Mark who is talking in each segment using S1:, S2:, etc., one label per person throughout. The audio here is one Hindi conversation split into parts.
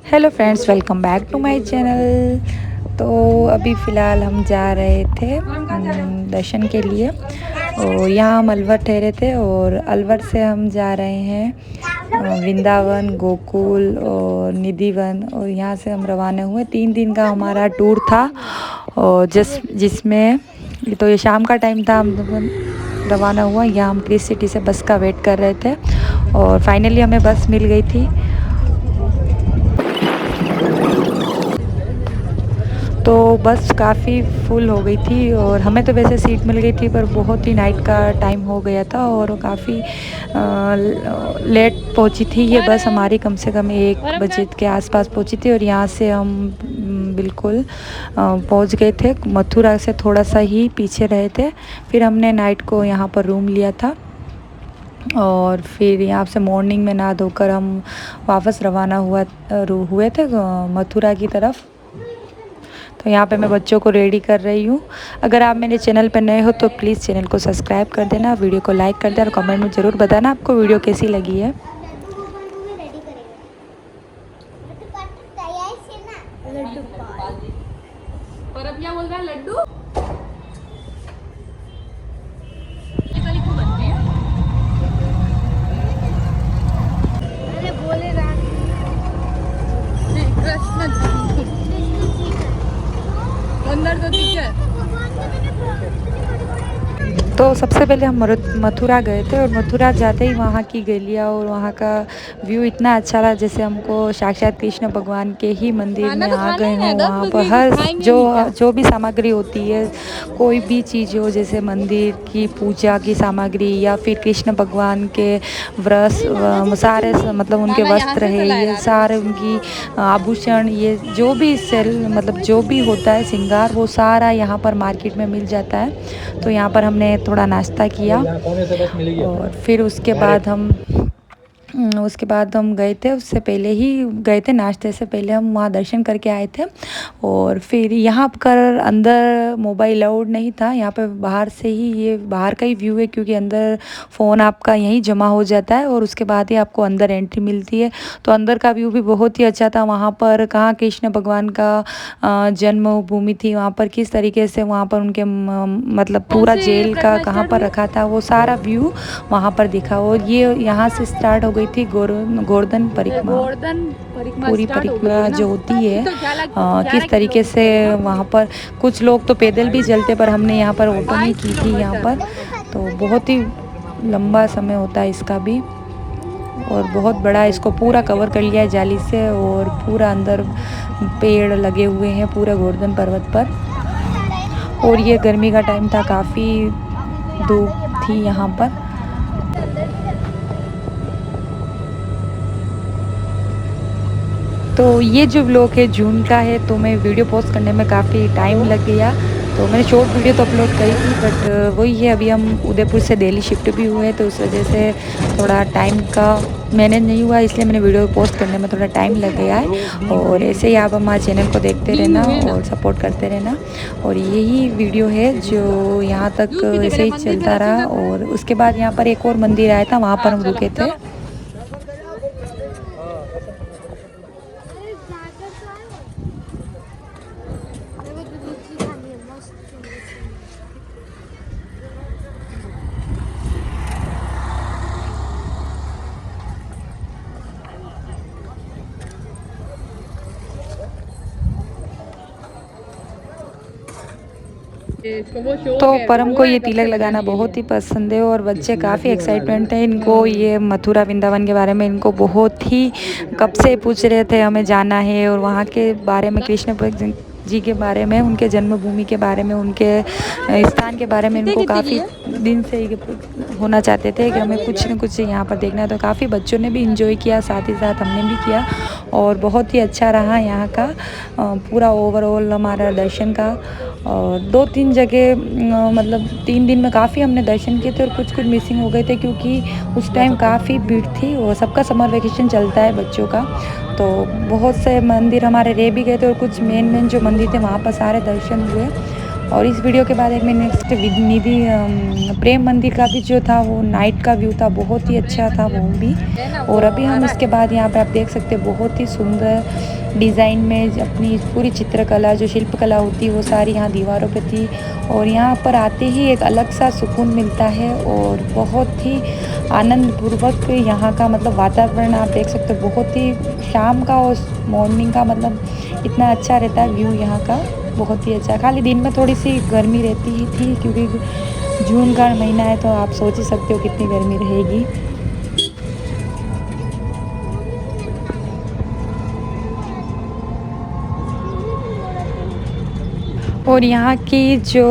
S1: Hello friends, welcome back to my channel. तो अभी फ़िलहाल हम जा रहे थे दर्शन के लिए। और यहाँ हम अलवर ठहरे थे और अलवर से हम जा रहे हैं वृंदावन, गोकुल और निधिवन। और यहाँ से हम रवाना हुए। 3 दिन का हमारा टूर था। और जिसमें तो ये शाम का टाइम था, हम रवाना हुआ। यहाँ हम क्रिस सिटी से बस का वेट कर रहे थे और फाइनली हमें बस मिल गई थी। तो बस काफ़ी फुल हो गई थी और हमें तो वैसे सीट मिल गई थी, पर बहुत ही नाइट का टाइम हो गया था और काफ़ी लेट पहुंची थी ये बस हमारी। कम से कम 1 बजे के आसपास पहुंची थी और यहाँ से हम बिल्कुल पहुंच गए थे। मथुरा से थोड़ा सा ही पीछे रहे थे। फिर हमने नाइट को यहाँ पर रूम लिया था और फिर यहाँ से मॉर्निंग में नहा धोकर हम वापस रवाना हुए थे मथुरा की तरफ। तो यहाँ पे मैं बच्चों को रेडी कर रही हूँ। अगर आप मेरे चैनल पर नए हो तो प्लीज़ चैनल को सब्सक्राइब कर देना, वीडियो को लाइक कर देना और कमेंट में ज़रूर बताना आपको वीडियो कैसी लगी है।
S2: और अब क्या बोल रहा है लड्डू? अरे बोले रात नहीं कृष्ण अंदर तो ठीक है।
S1: तो सबसे पहले हम मथुरा गए थे और मथुरा जाते ही वहाँ की गलियाँ और वहाँ का व्यू इतना अच्छा लगा, जैसे हमको साक्षात कृष्ण भगवान के ही मंदिर में आ गए हों। वहाँ पर हर जो भी सामग्री होती है, कोई भी चीज़ हो, जैसे मंदिर की पूजा की सामग्री या फिर कृष्ण भगवान के सारे मतलब उनके वस्त्र है, ये सारे उनकी आभूषण, ये जो भी मतलब जो भी होता है श्रृंगार, वो सारा यहाँ पर मार्केट में मिल जाता है। तो यहाँ पर हमने थोड़ा नाश्ता किया और फिर उसके बाद हम गए थे। उससे पहले ही गए थे, नाश्ते से पहले हम वहाँ दर्शन करके आए थे। और फिर यहाँ पर अंदर मोबाइल अलाउड नहीं था। यहाँ पे बाहर से ही, ये बाहर का ही व्यू है, क्योंकि अंदर फ़ोन आपका यहीं जमा हो जाता है और उसके बाद ही आपको अंदर एंट्री मिलती है। तो अंदर का व्यू भी बहुत ही अच्छा था। वहाँ पर कहाँ कृष्ण भगवान का जन्मभूमि थी, वहाँ पर किस तरीके से वहाँ पर उनके मतलब पूरा जेल का कहाँ पर रखा था, वो सारा व्यू वहाँ पर दिखा। और ये यहाँ से स्टार्ट हो गई थी गोवर्धन परिक्रमा। पूरी परिक्रमा जो होती है, किस तरीके से वहाँ पर कुछ लोग तो पैदल भी चलते, पर हमने यहाँ पर ऑटो नहीं की थी यहाँ पर। तो बहुत ही लंबा समय होता है इसका भी और बहुत बड़ा, इसको पूरा कवर कर लिया है जाली से और पूरा अंदर पेड़ लगे हुए हैं पूरे गोवर्धन पर्वत पर। और ये गर्मी का टाइम था, काफ़ी धूप थी यहाँ पर। तो ये जो व्लॉग है जून का है, तो मैं वीडियो पोस्ट करने में काफ़ी टाइम लग गया। तो मैंने शॉर्ट वीडियो तो अपलोड करी थी, बट वही है, अभी हम उदयपुर से दिल्ली शिफ्ट भी हुए, तो उस वजह से थोड़ा टाइम का मैनेज नहीं हुआ, इसलिए मैंने वीडियो पोस्ट करने में थोड़ा टाइम लग गया है। और ऐसे ही आप हमारे चैनल को देखते रहना और सपोर्ट करते रहना। और यही वीडियो है जो यहाँ तक ऐसे ही चलता रहा। और उसके बाद यहाँ पर एक और मंदिर आया था, वहाँ पर हम रुके थे। तो परम को ये तिलक लगाना बहुत ही पसंद है और बच्चे काफ़ी एक्साइटमेंट है इनको। ये मथुरा वृंदावन के बारे में इनको बहुत ही कब से पूछ रहे थे, हमें जाना है। और वहाँ के बारे में, कृष्ण जी के बारे में, उनके जन्मभूमि के बारे में, उनके स्थान के बारे में इनको काफ़ी दिन से होना चाहते थे कि हमें कुछ न कुछ यहाँ पर देखना है। तो काफ़ी बच्चों ने भी इंजॉय किया, साथ ही साथ हमने भी किया और बहुत ही अच्छा रहा यहाँ का पूरा ओवरऑल हमारा दर्शन का। और 2-3 जगह मतलब 3 दिन में काफ़ी हमने दर्शन किए थे और कुछ मिसिंग हो गए थे, क्योंकि उस टाइम काफ़ी भीड़ थी और सबका समर वेकेशन चलता है बच्चों का। तो बहुत से मंदिर हमारे रह भी गए थे और कुछ मेन जो मंदिर थे वहाँ पर सारे दर्शन हुए। और इस वीडियो के बाद एक मैं नेक्स्ट निधि प्रेम मंदिर का भी जो था वो नाइट का व्यू था, बहुत ही अच्छा था वो भी।
S2: है ना,
S1: और
S2: वो
S1: अभी हम
S2: हमारा
S1: इसके बाद यहाँ पे आप देख सकते हैं बहुत ही सुंदर डिज़ाइन में अपनी पूरी चित्रकला जो शिल्पकला होती है वो सारी यहाँ दीवारों पे थी। और यहाँ पर आते ही एक अलग सा सुकून मिलता है और बहुत ही आनंद पूर्वक यहाँ का मतलब वातावरण आप देख सकते हो, बहुत ही शाम का और मॉर्निंग का मतलब इतना अच्छा रहता है व्यू यहाँ का, बहुत ही अच्छा। खाली दिन में थोड़ी सी गर्मी रहती ही थी क्योंकि जून का महीना है, तो आप सोच ही सकते हो कितनी गर्मी रहेगी। और यहाँ की जो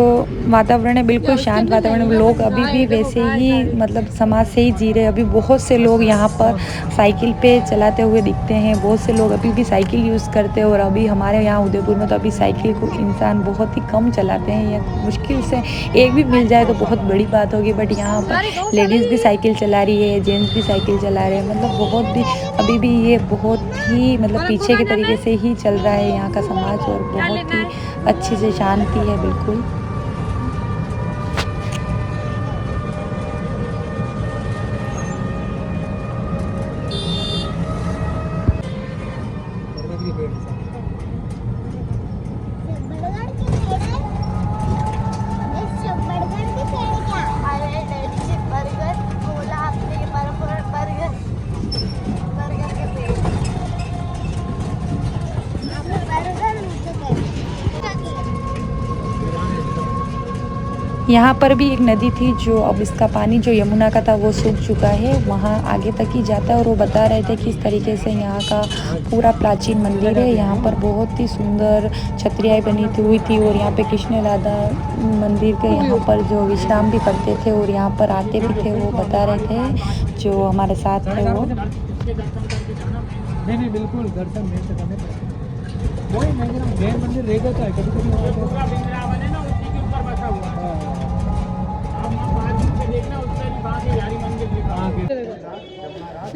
S1: वातावरण है बिल्कुल शांत वातावरण, लोग अभी भी वैसे ही मतलब समाज से ही जी रहे हैं। अभी बहुत से लोग यहाँ पर साइकिल पे चलाते हुए दिखते हैं, बहुत से लोग अभी भी साइकिल यूज़ करते हैं। और अभी हमारे यहाँ उदयपुर में तो अभी साइकिल को इंसान बहुत ही कम चलाते हैं, या मुश्किल से एक भी मिल जाए तो बहुत बड़ी बात होगी। बट यहाँ पर लेडीज़ भी साइकिल चला रही है, जेंट्स भी साइकिल चला रहे हैं, मतलब बहुत भी अभी भी ये बहुत ही मतलब पीछे के तरीके से ही चल रहा है यहाँ का समाज, और बहुत ही अच्छे से शांति है बिल्कुल। यहाँ पर भी एक नदी थी जो अब इसका पानी जो यमुना का था वो सूख चुका है, वहाँ आगे तक ही जाता है। और वो बता रहे थे कि इस तरीके से यहाँ का पूरा प्राचीन मंदिर है। यहाँ पर बहुत ही सुंदर छतरियाँ बनी हुई थी, और यहाँ पे कृष्ण राधा मंदिर के यहाँ पर जो विश्राम भी करते थे और यहाँ पर आते भी थे, वो बता रहे थे जो हमारे साथ थे वो।
S3: नहीं बिल्कुल दर्शन मेरे से करने पड़ेगा। वही मेन मंदिर रह जाता है कभी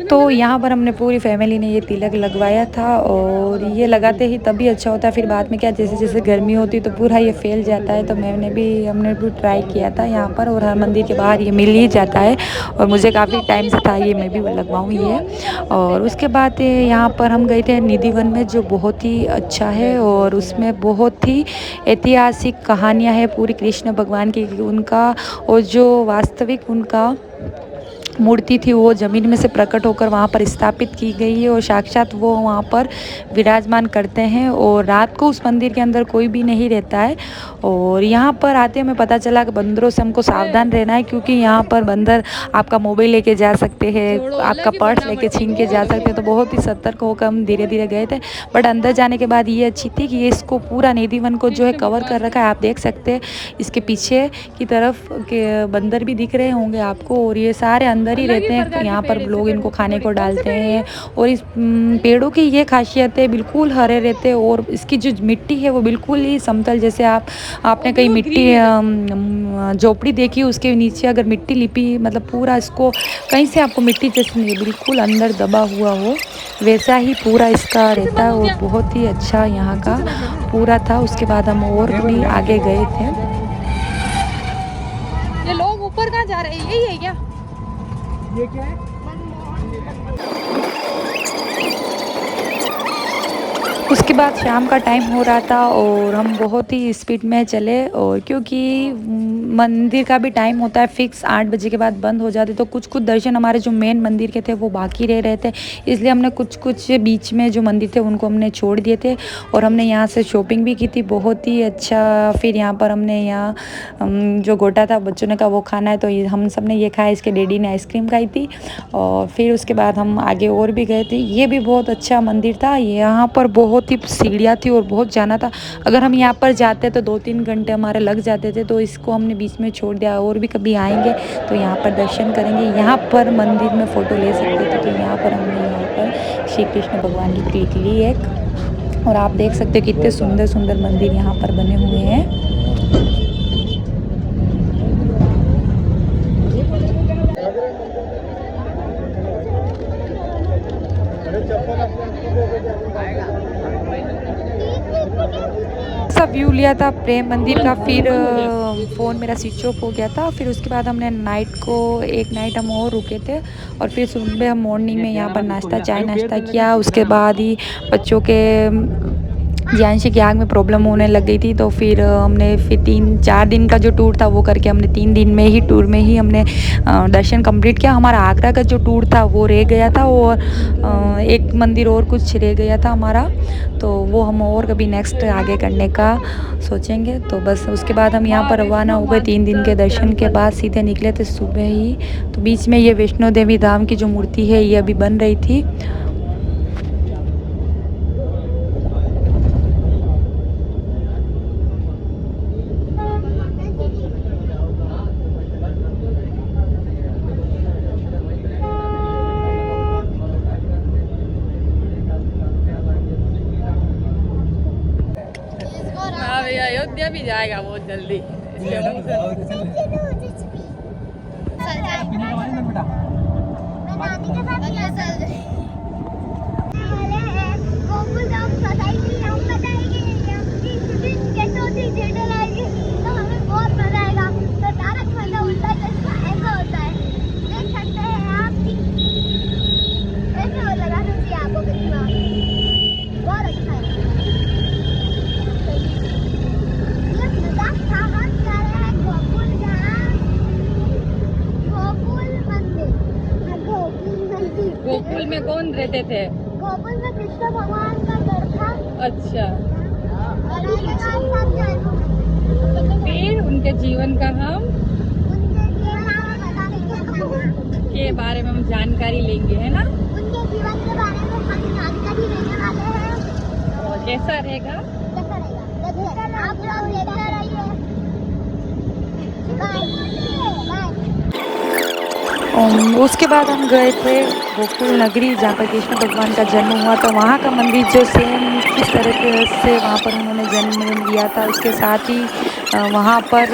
S1: तो यहाँ पर हमने पूरी फैमिली ने ये तिलक लगवाया था, और ये लगाते ही तभी अच्छा होता है, फिर बाद में क्या जैसे जैसे गर्मी होती तो पूरा ये फैल जाता है। तो हमने भी ट्राई किया था यहाँ पर, और हर मंदिर के बाहर ये मिल ही जाता है, और मुझे काफ़ी टाइम से था ये मैं भी लगवाऊँ ये। और उसके बाद यहाँ पर हम गए थे निधि वन में, जो बहुत ही अच्छा है, और उसमें बहुत ही ऐतिहासिक कहानियाँ हैं पूरी कृष्ण भगवान की, उनका और जो वास्तविक उनका मूर्ति थी वो ज़मीन में से प्रकट होकर वहाँ पर स्थापित की गई है, और साक्षात वो वहाँ पर विराजमान करते हैं। और रात को उस मंदिर के अंदर कोई भी नहीं रहता है। और यहाँ पर आते हमें पता चला कि बंदरों से हमको सावधान रहना है, क्योंकि यहाँ पर बंदर आपका मोबाइल लेके जा सकते हैं, आपका पर्स लेके छीन के जा सकते हैं। तो बहुत ही सतर्क होकर हम धीरे धीरे गए थे। बट अंदर जाने के बाद ये अच्छी थी कि ये इसको पूरा निधि वन को जो है कवर कर रखा है। आप देख सकते हैं इसके पीछे की तरफ के बंदर भी दिख रहे होंगे आपको, और ये सारे अंदर ही रहते हैं। यहाँ पर लोग इनको खाने को डालते हैं, और इस पेड़ों की ये खासियत है बिल्कुल हरे रहते हैं, और इसकी जो मिट्टी है वो बिल्कुल ही समतल, जैसे आपने कहीं मिट्टी झोपड़ी देखी उसके नीचे अगर मिट्टी लिपी मतलब पूरा इसको कहीं से आपको मिट्टी जैसे नहीं बिल्कुल अंदर दबा हुआ हो, वैसा ही पूरा इसका रहता है। और बहुत ही अच्छा यहाँ का पूरा था। उसके बाद हम और भी आगे गए थे।
S2: ये लोग ऊपर कहाँ जा रहे हैं, यही है क्या?
S3: ये क्या है?
S1: उसके बाद शाम का टाइम हो रहा था, और हम बहुत ही स्पीड में चले, और क्योंकि मंदिर का भी टाइम होता है फिक्स 8 बजे के बाद बंद हो जाते, तो कुछ कुछ दर्शन हमारे जो मेन मंदिर के थे वो बाकी रह रहे थे, इसलिए हमने कुछ कुछ बीच में जो मंदिर थे उनको हमने छोड़ दिए थे। और हमने यहाँ से शॉपिंग भी की थी बहुत ही अच्छा। फिर यहाँ पर हमने यहाँ जो गोटा था बच्चों ने कहा वो खाना है, तो हम सब ने ये खाया, इसके डैडी ने आइसक्रीम खाई थी। और फिर उसके बाद हम आगे और भी गए थे। ये भी बहुत अच्छा मंदिर था, यहाँ पर बहुत ही सीढ़ियाँ थी और बहुत जाना था। अगर हम यहाँ पर जाते तो 2-3 घंटे हमारे लग जाते थे, तो इसको हमने बीच में छोड़ दिया। और भी कभी आएंगे तो यहाँ पर दर्शन करेंगे, यहाँ पर मंदिर में फ़ोटो ले सकते थे। तो यहाँ पर हमने यहाँ पर श्री कृष्ण भगवान की क्लिक ली एक, और आप देख सकते हो कितने सुंदर सुंदर मंदिर यहाँ पर बने हुए हैं। व्यू लिया था प्रेम मंदिर का, फिर फ़ोन मेरा स्विच ऑफ हो गया था। फिर उसके बाद हमने एक नाइट हम और रुके थे और फिर सुबह हम मॉर्निंग में यहाँ पर चाय नाश्ता किया। उसके बाद ही बच्चों के ज्यांशी की आग में प्रॉब्लम होने लग गई थी, तो फिर हमने 3-4 दिन का जो टूर था वो करके हमने 3 दिन में ही टूर में ही हमने दर्शन कंप्लीट किया। हमारा आगरा का जो टूर था वो रह गया था और एक मंदिर और कुछ रह गया था हमारा, तो वो हम और कभी नेक्स्ट आगे करने का सोचेंगे। तो बस उसके बाद हम यहाँ पर रवाना हो गए। 3 दिन के दर्शन के बाद सीधे निकले थे सुबह ही। तो बीच में ये वैष्णो देवी धाम की जो मूर्ति है ये अभी बन रही थी।
S2: हाँ भैया अयोध्या भी जाएगा बहुत जल्दी। गोकुल में कौन रहते थे?
S4: गोकुल में कृष्ण भगवान का घर था।
S2: अच्छा,
S4: और उनके साथ साथ जन्म
S2: फिर उनके जीवन का हम के बारे में हम जानकारी लेंगे, है ना?
S4: उनके जीवन के बारे में हम जानकारी लेने वाले हैं।
S2: और कैसा रहेगा?
S4: कैसा रहेगा आप लोग देखते रहिए।
S1: उसके बाद हम गए थे गोकुल नगरी जहाँ पर कृष्ण भगवान का जन्म हुआ था। वहाँ का मंदिर जो सेम किस तरह से वहाँ पर उन्होंने जन्म लिया था, उसके साथ ही वहाँ पर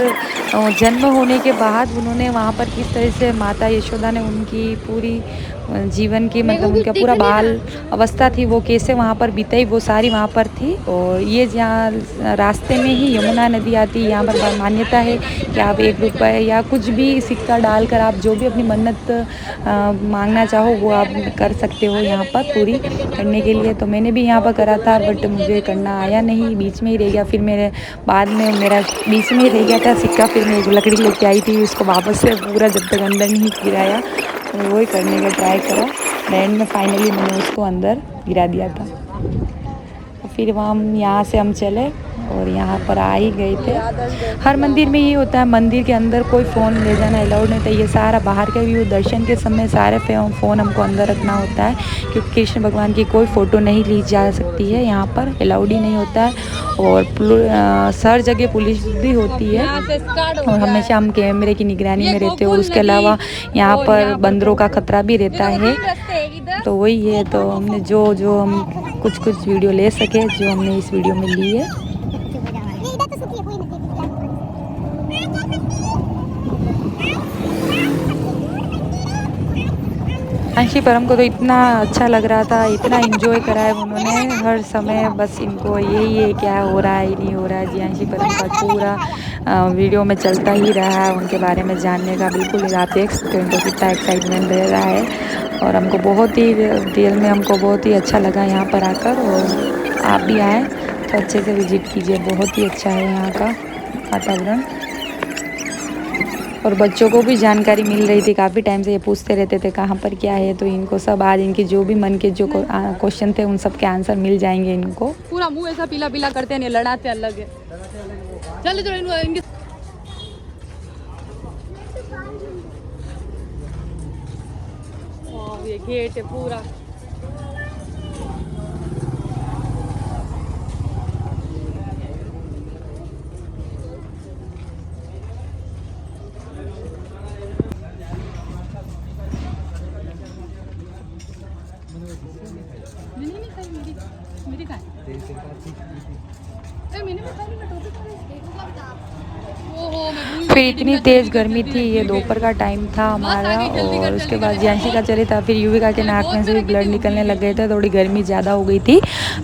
S1: जन्म होने के बाद उन्होंने वहाँ पर किस तरह से माता यशोदा ने उनकी पूरी जीवन की मतलब उनका पूरा बाल अवस्था थी वो कैसे वहाँ पर बिताई, वो सारी वहाँ पर थी। और ये जहाँ रास्ते में ही यमुना नदी आती है, यहाँ पर मान्यता है कि आप 1 रुपये या कुछ भी सिक्का डालकर आप जो भी अपनी मन्नत मांगना चाहो वो आप कर सकते हो यहाँ पर पूरी करने के लिए। तो मैंने भी यहाँ पर करा था बट मुझे करना आया नहीं, बीच में ही रह गया। फिर मेरे बाद में मेरा बीच में ही रह गया था सिक्का। फिर मैं एक लकड़ी लेके आई थी, उसको वापस से पूरा जब तक अंदर नहीं गिराया तो वही करने का ट्राई करा। एंड में फाइनली मैंने उसको अंदर गिरा दिया था। तो फिर वहाँ यहाँ से हम चले और यहाँ पर आ ही गए थे। हर मंदिर में ये होता है, मंदिर के अंदर कोई फ़ोन ले जाना अलाउड नहीं था। ये सारा बाहर का व्यू, दर्शन के समय सारे फ़ोन हमको अंदर रखना होता है क्योंकि कृष्ण भगवान की कोई फ़ोटो नहीं ली जा सकती है, यहाँ पर अलाउड ही नहीं होता है। और हर जगह पुलिस भी होती है और हमेशा हम कैमरे की निगरानी में रहते हो। उसके अलावा यहाँ पर बंदरों का खतरा भी रहता है। तो वही है, तो हमने जो हम कुछ वीडियो ले सके जो हमने इस वीडियो में ली है। अंशी परम को तो इतना अच्छा लग रहा था, इतना एंजॉय करा है उन्होंने हर समय। बस इनको यही है क्या हो रहा है नहीं हो रहा है। जी अंशी परम का पूरा वीडियो में चलता ही रहा है उनके बारे में जानने का। बिल्कुल आप देख सकते हो उनको कितना एक्साइटमेंट रह रहा है। और हमको बहुत ही रियल में हमको बहुत ही अच्छा लगा यहाँ पर आकर। और आप भी आएँ तो अच्छे से विजिट कीजिए, बहुत ही अच्छा है यहाँ का वातावरण। और बच्चों को भी जानकारी मिल रही थी, काफ़ी टाइम से ये पूछते रहते थे कहाँ पर क्या है, तो इनको सब आज इनके जो भी मन के जो क्वेश्चन थे उन सब के आंसर मिल जाएंगे इनको।
S2: पूरा मुंह ऐसा पीला पीला करते हैं, लड़ाते अलग है। चलो चलो इनके ये गेट है पूरा। नहीं मेरी कहाँ है?
S1: फिर इतनी तेज़ गर्मी थी, ये दोपहर का टाइम था हमारा, और उसके बाद यांशी का चले था, फिर युविका के नाक में से भी ब्लड निकलने लग गए थे, थोड़ी गर्मी ज़्यादा हो गई थी।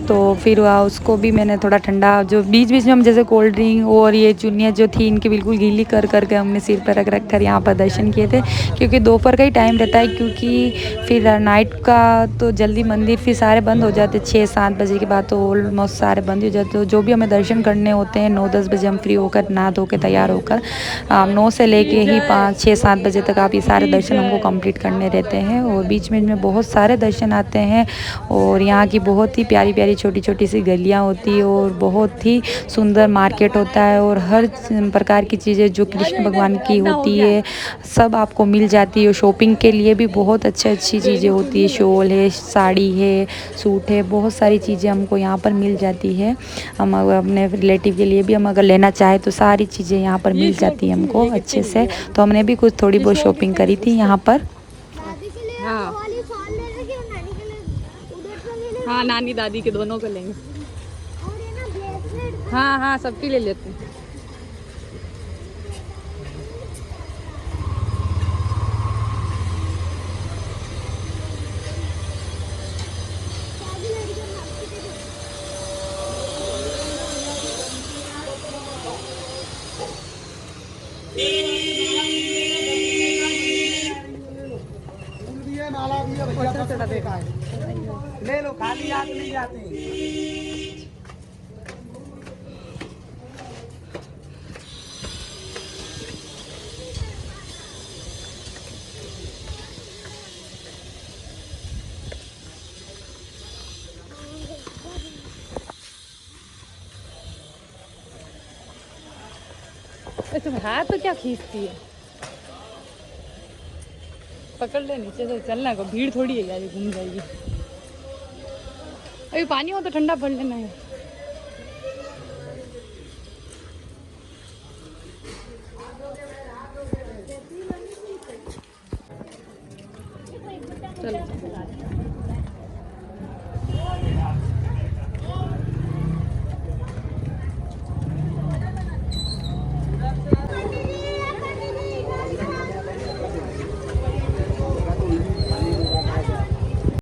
S1: तो फिर उसको भी मैंने थोड़ा ठंडा, जो बीच बीच में हम जैसे कोल्ड ड्रिंक और ये चुन्नियाँ जो थी इनकी बिल्कुल गीली कर करके हमने सिर पर रख रख कर यहाँ पर दर्शन किए थे, क्योंकि दोपहर का ही टाइम रहता है, क्योंकि फिर नाइट का तो जल्दी मंदिर फिर सारे बंद हो जाते, 6-7 बजे के बाद तो ऑलमोस्ट सारे बंद हो जाते। तो जो भी हमें दर्शन करने होते हैं 9-10 बजे हम फ्री होकर नहा धो के तैयार होकर 9 से लेके ही 5-6-7 बजे तक आप ये सारे दर्शन हमको कंप्लीट करने रहते हैं। और बीच में बहुत सारे दर्शन आते हैं, और यहाँ की बहुत ही प्यारी प्यारी छोटी छोटी सी गलियाँ होती है, और बहुत ही सुंदर मार्केट होता है, और हर प्रकार की चीज़ें जो कृष्ण भगवान की होती है सब आपको मिल जाती है। शॉपिंग के लिए भी बहुत अच्छी चीज़ें होती है, शॉल है, साड़ी है, सूट है, बहुत सारी चीज़ें हमको यहाँ पर मिल जाती है। हम अगर अपने रिलेटिव के लिए भी हम अगर लेना चाहें तो सारी चीज़ें यहाँ पर मिल जाती है हमको अच्छे से। तो हमने भी कुछ थोड़ी बहुत शॉपिंग करी थी यहाँ पर।
S4: दादी के लिए
S2: हाँ।
S4: वो वाली शॉल ले लेंगे और नानी के लिए उधर से ले लेंगे।
S2: हाँ, नानी दादी के दोनों को लेंगे।
S4: और ये ना ब्रेसलेट
S2: हाँ हाँ, सबकी ले लेते हैं।
S3: नाला भी है भैया, ले लो, खाली हाथ नहीं जाते।
S2: तुम हाथ तो क्या खींचती है, पकड़ ले नीचे से, चलना को भीड़ थोड़ी है यार, घूम जाएगी। अभी पानी हो तो ठंडा पड़ लेना है। चलो